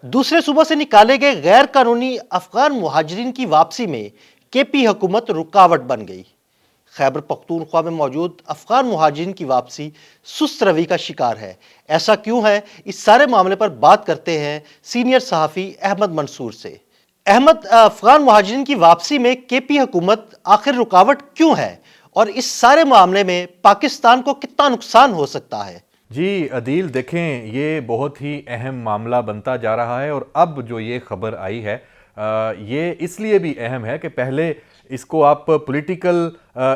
दूसरे सूबों से निकाले गए गैर कानूनी अफगान मुहाजिरीन की वापसी में केपी हुकूमत रुकावट बन गई। खैबर पख्तूनख्वा में मौजूद अफगान मुहाजिरीन की वापसी सुस्त रवि का शिकार है। ऐसा क्यों है, इस सारे मामले पर बात करते हैं सीनियर सहाफ़ी अहमद मंसूर से। अहमद, अफगान मुहाजिरीन की वापसी में केपी हुकूमत आखिर रुकावट क्यों है और इस सारे मामले में पाकिस्तान को कितना नुकसान हो सकता है? जी अदील, देखें ये बहुत ही अहम मामला बनता जा रहा है और अब जो ये खबर आई है ये इसलिए भी अहम है कि पहले इसको आप पॉलिटिकल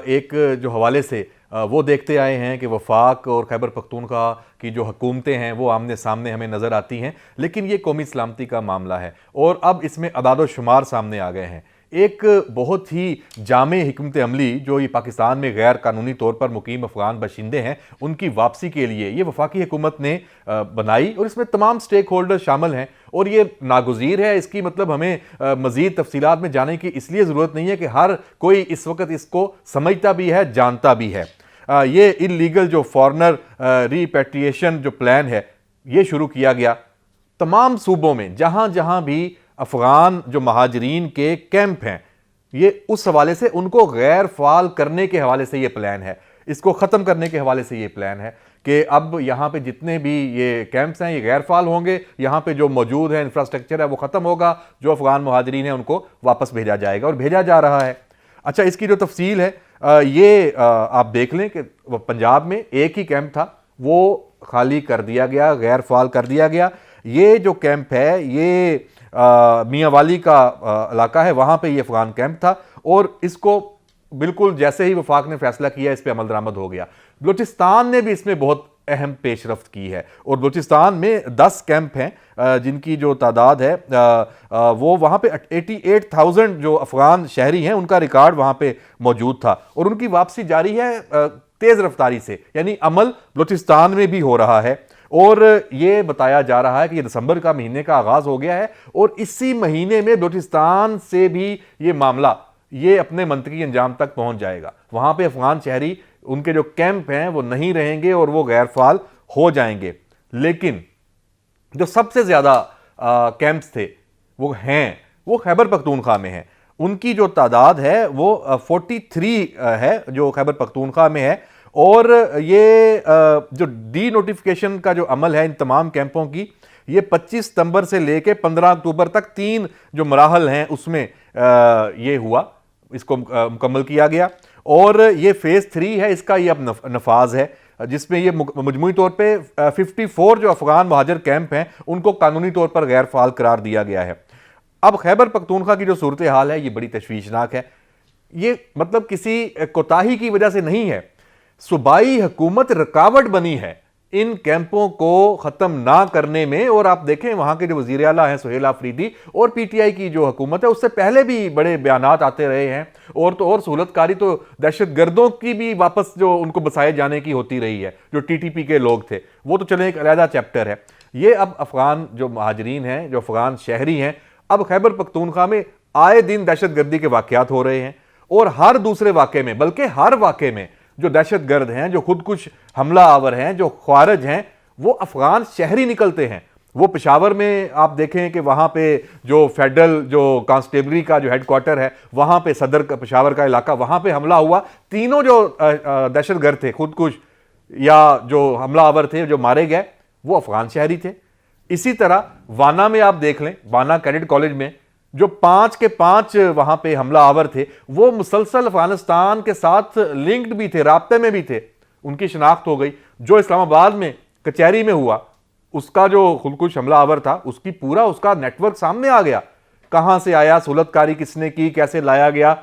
एक जो हवाले से वो देखते आए हैं कि वफाक और खैबर पख्तूनख्वा की जो हुकूमतें हैं वो आमने सामने हमें नज़र आती हैं, लेकिन ये कौमी सलामती का मामला है और अब इसमें अदाद व शुमार सामने आ गए हैं। एक बहुत ही जामे हिकमत अमली जो ये पाकिस्तान में गैर कानूनी तौर पर मुकीम अफगान बशिंदे हैं उनकी वापसी के लिए ये वफाकी हुकूमत ने बनाई और इसमें तमाम स्टेक होल्डर शामिल हैं और ये नागुज़ीर है। इसकी मतलब हमें मज़ीद तफसीलात में जाने की इसलिए ज़रूरत नहीं है कि हर कोई इस वक्त इसको समझता भी है, जानता भी है। ये इलीगल जो फॉरनर रिपेट्रिएशन जो प्लान है ये शुरू किया गया तमाम सूबों में, जहाँ जहाँ भी अफ़गान जो महाजरीन के कैंप हैं, ये उस हवाले से उनको गैर फ़ाल करने के हवाले से ये प्लान है, इसको ख़त्म करने के हवाले से ये प्लान है कि अब यहाँ पे जितने भी ये कैंप्स हैं ये गैर फ़ाल होंगे, यहाँ पे जो मौजूद है इंफ्रास्ट्रक्चर है वो ख़त्म होगा, जो अफ़गान महाजरीन हैं उनको वापस भेजा जाएगा और भेजा जा रहा है। अच्छा, इसकी जो तफसील है ये आप देख लें कि पंजाब में एक ही कैंप था, वो खाली कर दिया गया, गैर फ़ाल कर दिया गया। ये जो कैंप है ये मियाँ वाली का इलाका है, वहाँ पे ये अफ़गान कैंप था और इसको बिल्कुल जैसे ही वफाक ने फैसला किया इस पर अमल दरामद हो गया। बलूचिस्तान ने भी इसमें बहुत अहम पेशरफ्त की है और बलूचिस्तान में 10 कैंप हैं जिनकी जो तादाद है वो वहाँ पे 88,000 जो अफ़गान शहरी हैं उनका रिकॉर्ड वहाँ पे मौजूद था और उनकी वापसी जारी है तेज़ रफ्तारी से, यानी अमल बलूचिस्तान में भी हो रहा है और ये बताया जा रहा है कि ये दिसंबर का महीने का आगाज़ हो गया है और इसी महीने में बलूचिस्तान से भी ये मामला ये अपने मंतकी अंजाम तक पहुंच जाएगा। वहाँ पे अफ़गान शहरी उनके जो कैंप हैं वो नहीं रहेंगे और वो गैर फ़ाल हो जाएंगे। लेकिन जो सबसे ज़्यादा कैंप्स थे वो खैबर पख्तूनख्वा में हैं। उनकी जो तादाद है वो 43 है जो खैबर पख्तूनख्वा में है और ये जो डी नोटिफिकेशन का जो अमल है इन तमाम कैंपों की ये 25 सितंबर से लेके 15 अक्टूबर तक 3 जो मराहल हैं उसमें ये हुआ, इसको मुकम्मल किया गया और ये फेज़ 3 है, इसका ये अब नफाज है जिसमें ये मजमूई तौर पे 54 जो अफ़गान महाजर कैंप हैं उनको कानूनी तौर पर गैर फ़ाल करार दिया गया है। अब खैबर पख्तूनख्वा की जो सूरत हाल है ये बड़ी तशवीशनाक है। ये मतलब किसी कोताही की वजह से नहीं है, सूबाई हुकूमत रुकावट बनी है इन कैंपों को ख़त्म ना करने में। और आप देखें वहाँ के जो वज़ीर आला हैं सुहेल आफरीदी और पीटीआई की जो हुकूमत है उससे पहले भी बड़े बयानात आते रहे हैं और तो और सहूलतकारी तो दहशत गर्दों की भी वापस जो उनको बसाए जाने की होती रही है। जो टीटीपी के लोग थे वो तो चले एक अलहदा चैप्टर है। ये अब अफ़गान जो महाजरीन हैं, जो अफ़गान शहरी हैं, अब खैबर पख्तूनख्वा में आए दिन दहशत गर्दी के वाक़यात हो रहे हैं और हर दूसरे वाक़े में, बल्कि हर वाक़े में जो दहशत गर्द हैं, जो खुदकुश हमला आवर हैं, जो ख्वारिज हैं, वो अफ़गान शहरी निकलते हैं। वो पेशावर में आप देखें कि वहाँ पे जो फेडरल जो कांस्टेबलरी का जो हेडक्वार्टर है वहाँ पे सदर पेशावर का इलाका, वहाँ पे हमला हुआ। तीनों जो दहशत गर्द थे, खुदकुश या जो हमला आवर थे, जो मारे गए, वो अफ़गान शहरी थे। इसी तरह वाना में आप देख लें, वाना कैडेट कॉलेज में जो 5 के 5 वहां पे हमला आवर थे वो मुसलसल अफगानिस्तान के साथ लिंक्ड भी थे, राब्ते में भी थे, उनकी शिनाख्त हो गई। जो इस्लामाबाद में कचहरी में हुआ उसका जो खुदकुश हमला आवर था उसकी पूरा उसका नेटवर्क सामने आ गया, कहां से आया, सहूलतकारी किसने की, कैसे लाया गया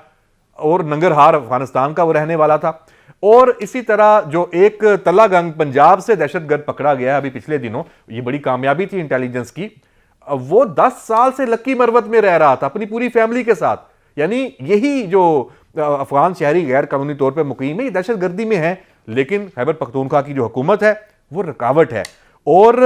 और नंगरहार अफगानिस्तान का वो रहने वाला था। और इसी तरह जो एक तला गंग पंजाब से दहशतगर्द पकड़ा गया अभी पिछले दिनों, ये बड़ी कामयाबी थी इंटेलिजेंस की। वो 10 साल से लक्की मरवत में रह रहा था अपनी पूरी फैमिली के साथ, यानी यही जो अफगान शहरी गैर कानूनी तौर पर मुकीम है ये दहशत गर्दी में है। लेकिन खैबर पख्तूनख्वा की जो हुकूमत है वो रुकावट है और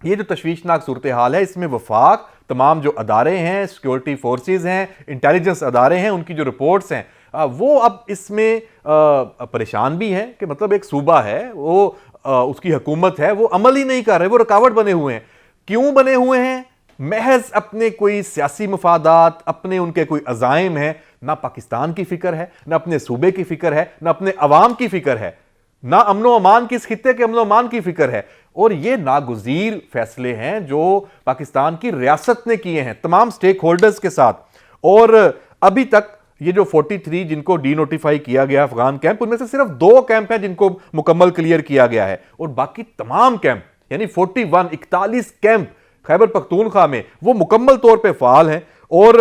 ये जो तशवीशनाक सूरत हाल है इसमें वफाक, तमाम जो अदारे हैं, सिक्योरिटी फोर्सेस हैं, इंटेलिजेंस अदारे हैं, उनकी जो रिपोर्ट्स हैं वो अब इसमें परेशान भी हैं कि मतलब एक सूबा है वो उसकी हुकूमत है वो अमल ही नहीं कर रहे, वो रुकावट बने हुए हैं। क्यों बने हुए हैं महज अपने कोई सियासी मफादात, अपने उनके कोई अजाइम हैं, ना पाकिस्तान की फिक्र है, ना अपने सूबे की फिक्र है, ना अपने अवाम की फिक्र है, ना अमनो अमान की, इस खित्ते के अमनो अमान की फिक्र है। और ये नागुज़ीर फैसले हैं जो पाकिस्तान की रियासत ने किए हैं तमाम स्टेक होल्डर्स के साथ। और अभी तक ये जो 43 जिनको डी नोटिफाई किया गया अफगान कैंप, उनमें से सिर्फ 2 कैंप हैं जिनको मुकम्मल क्लियर किया गया है, और बाकी तमाम कैंप यानी 41 कैंप खैबर पख्तूनख्वा में वो मुकम्मल तौर पे फाल हैं। और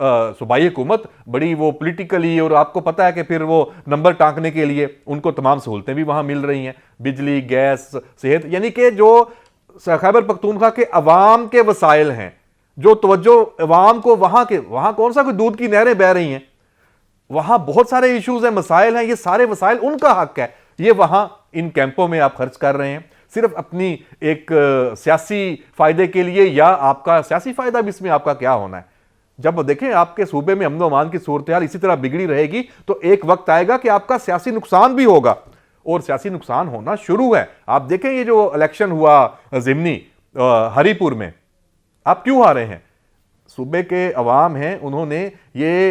सूबाई हुकूमत बड़ी वो पॉलिटिकली, और आपको पता है कि फिर वो नंबर टांकने के लिए उनको तमाम सहूलतें भी वहां मिल रही हैं, बिजली, गैस, सेहत, यानी कि जो खैबर पख्तूनख्वा के अवाम के वसाइल हैं, जो तवज्जो अवाम को वहां कौन सा कोई दूध की नहरें बह रही हैं, वहां बहुत सारे इश्यूज हैं, मसाइल हैं, ये सारे वसाइल उनका हक है, ये वहां इन कैंपों में आप खर्च कर रहे हैं सिर्फ अपनी एक सियासी फायदे के लिए। या आपका सियासी फायदा भी इसमें आपका क्या होना है? जब देखें आपके सूबे में अमन अमान की सूरत हाल इसी तरह बिगड़ी रहेगी तो एक वक्त आएगा कि आपका सियासी नुकसान भी होगा, और सियासी नुकसान होना शुरू है। आप देखें ये जो इलेक्शन हुआ जिमनी हरीपुर में, आप क्यों हारे हैं? सूबे के अवाम हैं, उन्होंने ये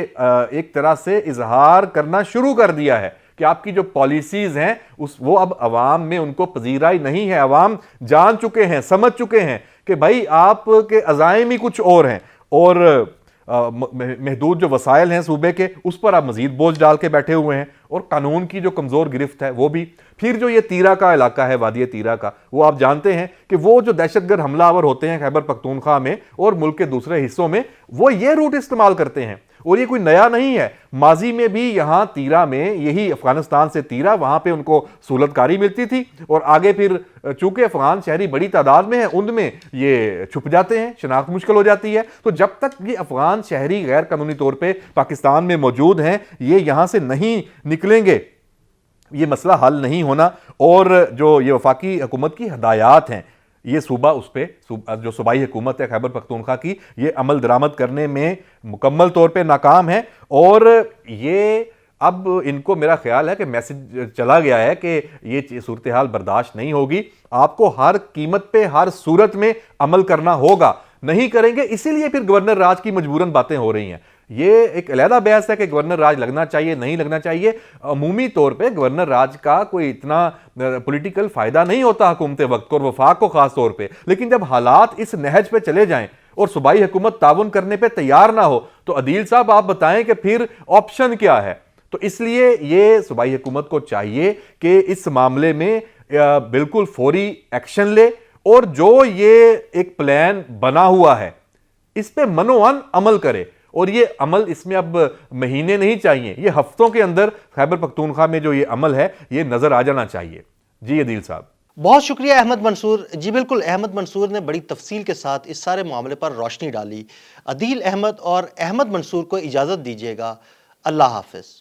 एक तरह से इजहार करना शुरू कर दिया है कि आपकी जो पॉलिसीज हैं वो अब अवाम में उनको पजीराई नहीं है। अवाम जान चुके हैं, समझ चुके हैं कि भाई आपके अजाइम ही कुछ और हैं, और महदूद जो वसाइल हैं सूबे के, उस पर आप मजीद बोझ डाल के बैठे हुए हैं, और कानून की जो कमज़ोर गिरफ्त है वो भी। फिर जो ये तीरा का इलाका है, वादी तीरा का, वो आप जानते हैं कि वो जो दहशतगर्द हमलावर होते हैं खैबर पख्तूनख्वा में और मुल्क के दूसरे हिस्सों में, वो ये रूट इस्तेमाल करते हैं। और ये कोई नया नहीं है, माजी में भी यहां तीरा में यही अफगानिस्तान से तीरा, वहां पे उनको सहूलतकारी मिलती थी, और आगे फिर चूंकि अफगान शहरी बड़ी तादाद में है, उनमें ये छुप जाते हैं, शनाख्त मुश्किल हो जाती है। तो जब तक ये अफगान शहरी गैर कानूनी तौर पर पाकिस्तान में मौजूद हैं, ये यहां से नहीं निकलेंगे, ये मसला हल नहीं होना। और जो ये वफाकी हुकूमत की हदायत हैं, ये सूबा उस पर जो सूबाई हुकूमत है खैबर पख्तूनख्वा की, ये अमल दरामद करने में मुकम्मल तौर पे नाकाम है। और ये अब इनको मेरा ख्याल है कि मैसेज चला गया है कि ये सूरत हाल बर्दाश्त नहीं होगी, आपको हर कीमत पे हर सूरत में अमल करना होगा। नहीं करेंगे, इसीलिए फिर गवर्नर राज की मजबूरन बातें हो रही हैं। ये एक अलहदा बहस है कि गवर्नर राज लगना चाहिए नहीं लगना चाहिए। अमूमी तौर पे गवर्नर राज का कोई इतना पॉलिटिकल फायदा नहीं होता हुकूमत वक्त को और वफाक को खास तौर पे, लेकिन जब हालात इस नहज पे चले जाएं और सूबाई हुकूमत ताउन करने पे तैयार ना हो, तो अदील साहब आप बताएं कि फिर ऑप्शन क्या है। तो इसलिए ये सूबाई हुकूमत को चाहिए कि इस मामले में बिल्कुल फौरी एक्शन ले, और जो ये एक प्लान बना हुआ है इस पे मनोअन अमल करे। और ये अमल, इसमें अब महीने नहीं चाहिए, ये हफ्तों के अंदर खैबर पख्तूनख्वा में जो ये अमल है ये नजर आ जाना चाहिए। जी अदील साहब। बहुत शुक्रिया अहमद मंसूर जी। बिल्कुल, अहमद मंसूर ने बड़ी तफसील के साथ इस सारे मामले पर रोशनी डाली। अदील अहमद और अहमद मंसूर को इजाज़त दीजिएगा। अल्लाह हाफिज़।